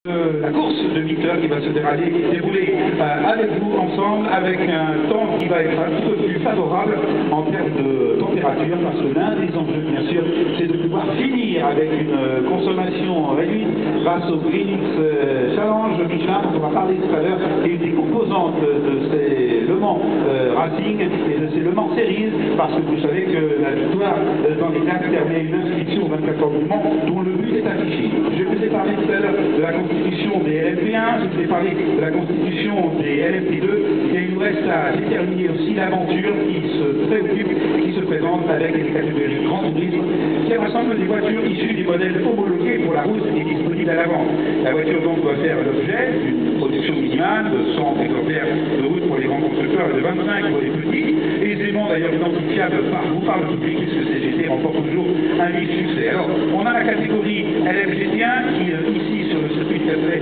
La course de Victor qui va se dérouler avec vous ensemble, avec un temps qui va être un petit peu plus favorable en termes de température, parce que l'un des enjeux, bien sûr, c'est de pouvoir finir avec une consommation réduite grâce au Greenix Challenge Michelin, dont on va parler tout à l'heure, qui est une des composantes de ces Le Mans Racing et de ces Le Mans Series, parce que vous savez que la victoire dans les classes permet une inscription aux 24 heures du Mans dont le but est affiché. Je vous ai parlé tout à l'heure de la constitution des LMP1, je vous ai parlé de la constitution des LMP2, et il nous reste à déterminer aussi l'aventure qui se préoccupe, qui se présente avec les catégories grand tourisme, qui rassemble des voitures issues des modèles homologués pour la route et disponibles à la vente. La voiture donc doit faire l'objet d'une production minimale de 100 exemplaires de route pour les grands constructeurs et de 25 pour les petits, aisément d'ailleurs identifiable par le public, puisque CGT remporte toujours un vif succès. Alors, on a la catégorie LMGT1 qui, ici, sur le circuit de Castellet,